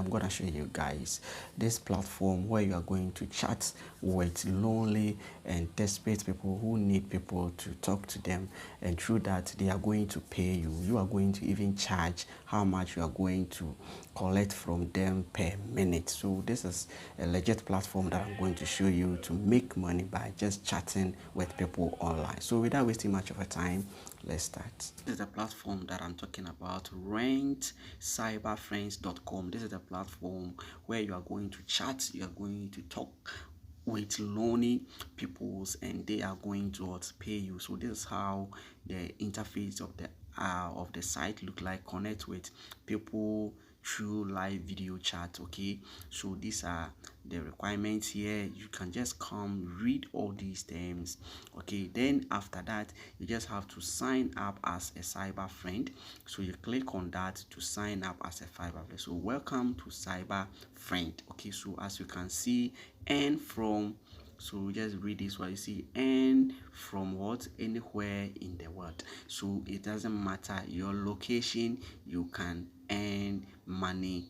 I'm gonna show you guys this platform where you are going to chat with lonely and desperate people who need people to talk to them, and through that they are going to pay you. You are going to even charge how much you are going to collect from them per minute. So this is a legit platform that I'm going to show you to make money by just chatting with people online. So without wasting much of a time, let's start. This is the platform that I'm talking about, rentcyberfriends.com. This is the platform where you are going to chat, you are going to talk with lonely peoples, and they are going to pay you. So this is how the interface of the site look like. Connect with people through live video chat. Okay, so these are the requirements here. You can just come read all these terms. Okay, then after that you just have to sign up as a cyber friend. So you click on that to sign up as a cyber friend. So welcome to cyber friend. Okay, so as you can see, and from, so just read this what you see, and from what, anywhere in the world. So it doesn't matter your location, you can earn money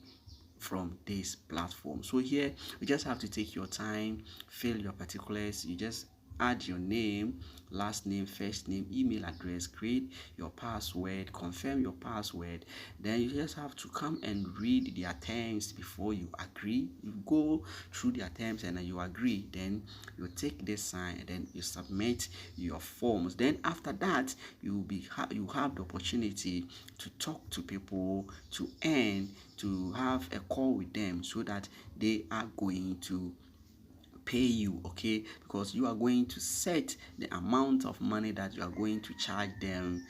from this platform. So here you just have to take your time, fill your particulars. You just add your name, last name, first name, email address, create your password, confirm your password. Then you just have to come and read their terms before you agree. You go through their terms and then you agree. Then you take this sign and then you submit your forms. Then after that you have the opportunity to talk to people, to earn, to have a call with them, so that they are going to pay you. Okay, because you are going to set the amount of money that you are going to charge them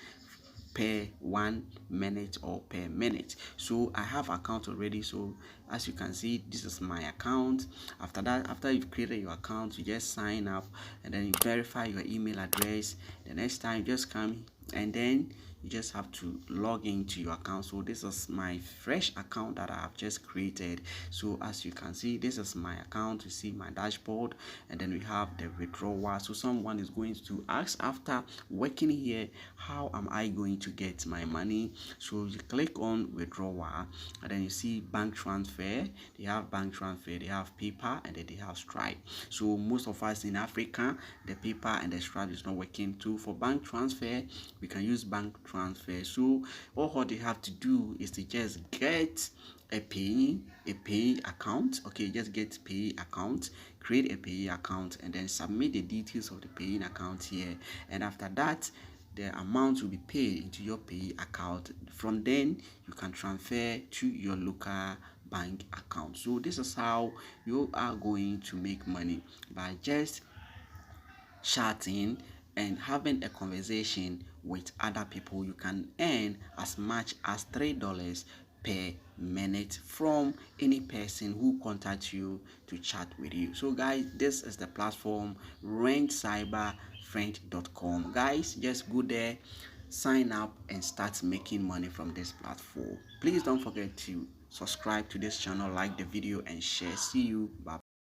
per 1 minute or per minute. So I have account already. So as you can see, this is my account. After that, after you've created your account, you just sign up and then you verify your email address. The next time you just come and then you just have to log into your account. So this is my fresh account that I have just created. So as you can see, this is my account. You see my dashboard, and then we have the withdrawal. So someone is going to ask, after working here, how am I going to get my money? So you click on withdrawal, and then you see bank transfer. They have bank transfer, they have PayPal, and then they have Stripe. So most of us in Africa, the PayPal and the Stripe is not working too. For bank transfer, we can use bank transfer. So all they have to do is to just get a pay account. Okay, just get pay account, create a pay account, and then submit the details of the paying account here. And after that, the amount will be paid into your pay account. From then you can transfer to your local bank account. So this is how you are going to make money, by just chatting and having a conversation with other people. You can earn as much as $3 per minute from any person who contacts you to chat with you. So guys, this is the platform, rentcyberfriend.com. Guys, just go there, sign up, and start making money from this platform. Please don't forget to subscribe to this channel, like the video, and share. See you. Bye.